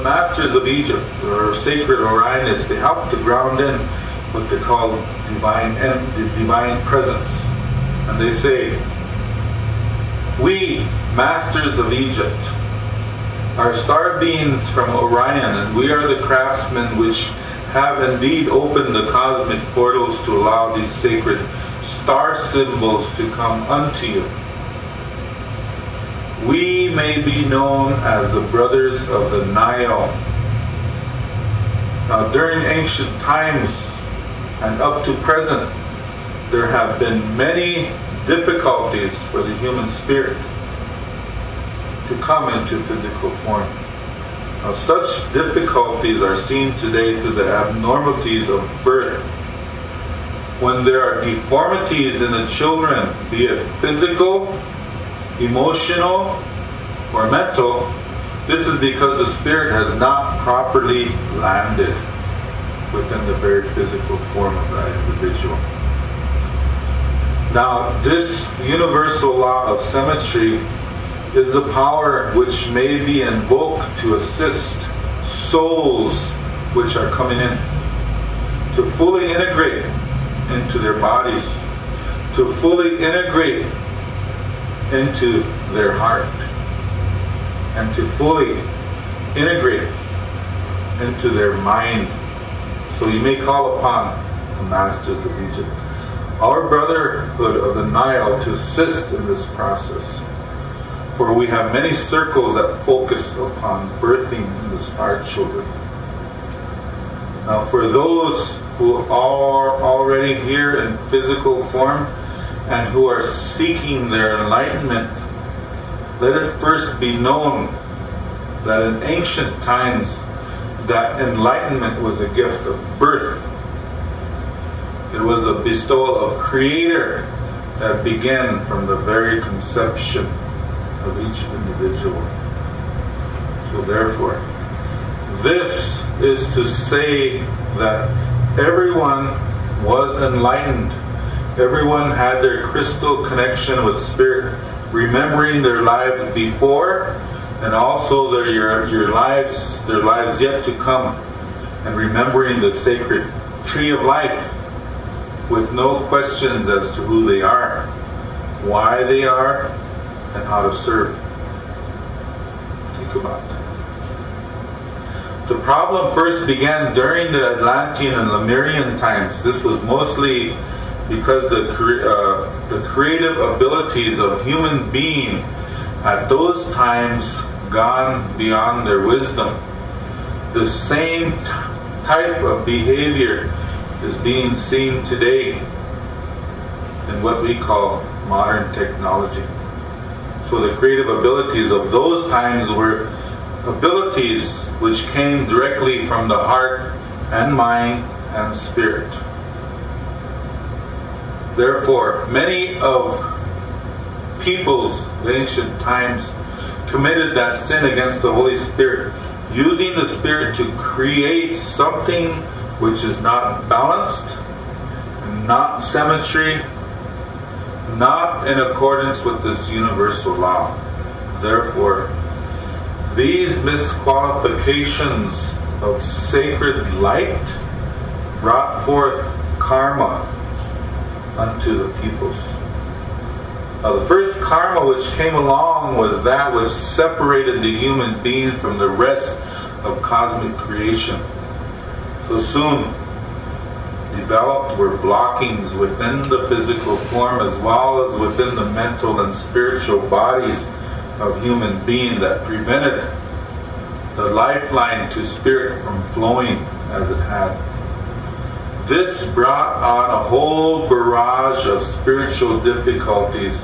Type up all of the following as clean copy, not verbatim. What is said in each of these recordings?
masters of Egypt, or sacred Orionists, they help to ground in what they call the divine presence. And they say, we, masters of Egypt, are star beings from Orion, and we are the craftsmen which have indeed opened the cosmic portals to allow these sacred star symbols to come unto you. We may be known as the brothers of the Nile. Now, during ancient times and up to present, there have been many difficulties for the human spirit to come into physical form. Now, such difficulties are seen today through the abnormalities of birth. When there are deformities in the children, be it physical, emotional, or mental, this is because the spirit has not properly landed within the very physical form of that individual. Now, this universal law of symmetry is a power which may be invoked to assist souls which are coming in to fully integrate into their bodies, to fully integrate into their heart, and to fully integrate into their mind. So you may call upon the masters of Egypt, our brotherhood of the Nile, to assist in this process. For we have many circles that focus upon birthing the star children. Now, for those who are already here in physical form and who are seeking their enlightenment, let it first be known that in ancient times that enlightenment was a gift of birth. It was a bestowal of Creator that began from the very conception of each individual. So therefore, this is to say that everyone was enlightened. Everyone had their crystal connection with Spirit, remembering their lives before and also their lives yet to come, and remembering the sacred tree of life with no questions as to who they are, why they are, and how to serve. Think about that. The problem first began during the Atlantean and Lemurian times. This was mostly because the creative abilities of human being at those times gone beyond their wisdom. The same type of behavior is being seen today in what we call modern technology. So the creative abilities of those times were abilities which came directly from the heart and mind and spirit. Therefore, many of peoples of ancient times committed that sin against the Holy Spirit, using the Spirit to create something which is not balanced, not symmetry, not in accordance with this universal law. Therefore, these misqualifications of sacred light brought forth karma unto the peoples. Now, the first karma which came along was that which separated the human being from the rest of cosmic creation. So soon developed were blockings within the physical form as well as within the mental and spiritual bodies of human beings that prevented the lifeline to spirit from flowing as it had. This brought on a whole barrage of spiritual difficulties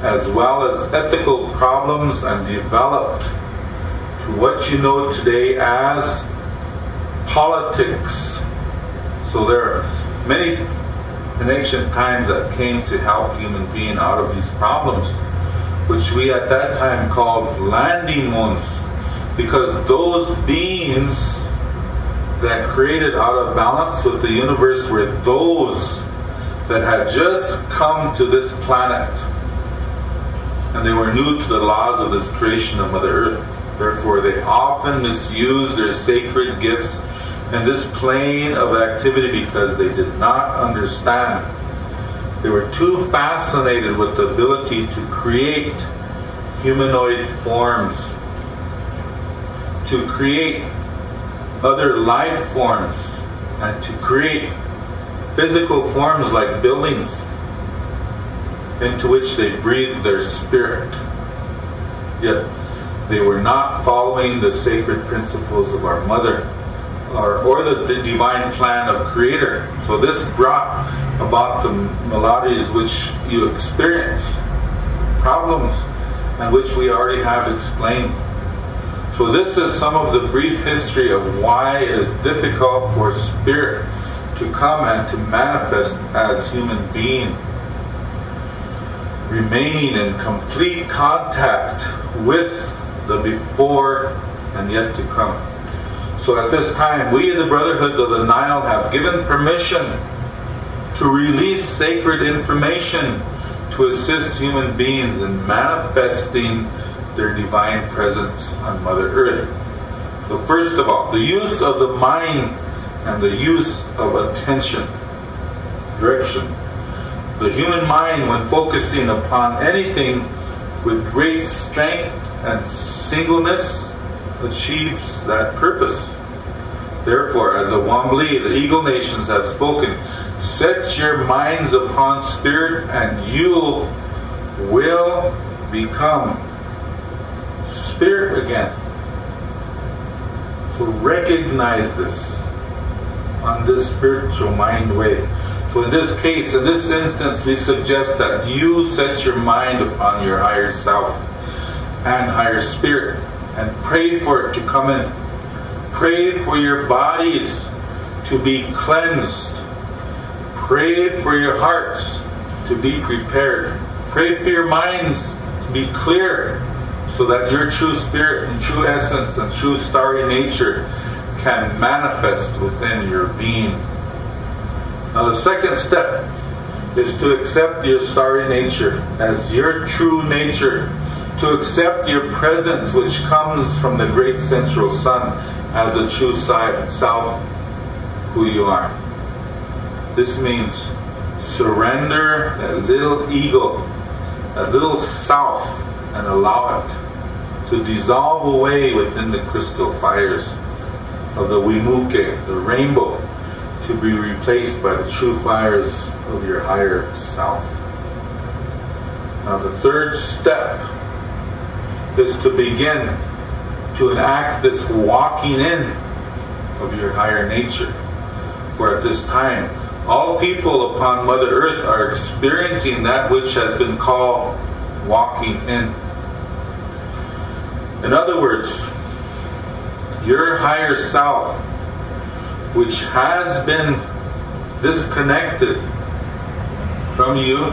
as well as ethical problems, and developed to what you know today as politics. So there are many in ancient times that came to help human being out of these problems, which we at that time called landing moons, because those beings that created out of balance with the universe were those that had just come to this planet, and they were new to the laws of this creation of Mother Earth. Therefore, they often misuse their sacred gifts in this plane of activity because they did not understand. They were too fascinated with the ability to create humanoid forms, to create other life forms, and to create physical forms like buildings into which they breathed their spirit. Yet they were not following the sacred principles of our Mother or the divine plan of Creator. So this brought about the maladies which you experience, problems, and which we already have explained. So this is some of the brief history of why it is difficult for spirit to come and to manifest as human being, remaining in complete contact with the before and yet to come. So at this time, we, the Brotherhoods of the Nile, have given permission to release sacred information to assist human beings in manifesting their divine presence on Mother Earth. So first of all, the use of the mind and the use of attention, direction. The human mind, when focusing upon anything with great strength and singleness, achieves that purpose. Therefore, as the Wambli, the Eagle Nations have spoken, set your minds upon spirit and you will become spirit again. So recognize this on this spiritual mind way. So in this case, in this instance, we suggest that you set your mind upon your higher self and higher spirit and pray for it to come in. Pray for your bodies to be cleansed. Pray for your hearts to be prepared. Pray for your minds to be clear so that your true spirit and true essence and true starry nature can manifest within your being. Now the second step is to accept your starry nature as your true nature, to accept your presence which comes from the great central sun as a true self, who you are. This means surrender that little ego, that little self, and allow it to dissolve away within the crystal fires of the Wimuke, the rainbow, to be replaced by the true fires of your higher self. Now the third step is to begin to enact this walking in of your higher nature. For at this time, all people upon Mother Earth are experiencing that which has been called walking in. In other words, your higher self, which has been disconnected from you,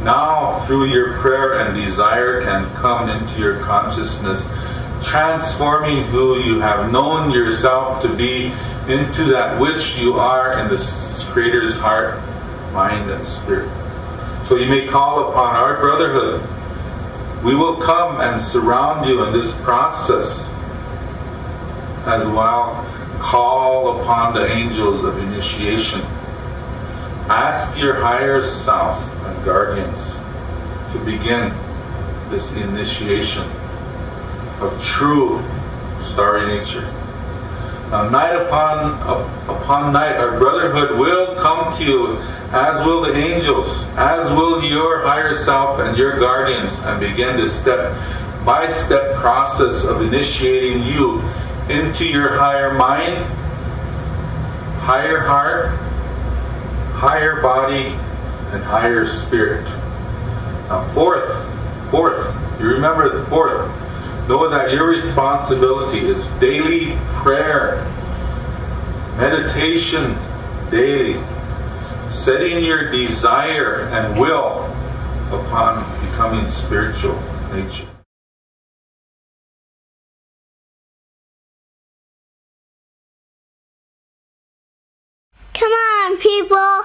now through your prayer and desire can come into your consciousness, transforming who you have known yourself to be into that which you are in the Creator's heart, mind, and spirit. So you may call upon our Brotherhood. We will come and surround you in this process, as well call upon the angels of initiation. Ask your higher self and guardians to begin this initiation of true starry nature. Now, night upon night, our Brotherhood will come to you, as will the angels, as will your higher self and your guardians, and begin this step-by-step process of initiating you into your higher mind, higher heart, higher body, and higher spirit. Now, fourth, you remember the fourth. Know that your responsibility is daily prayer, meditation daily, setting your desire and will upon becoming spiritual nature. Come on, people!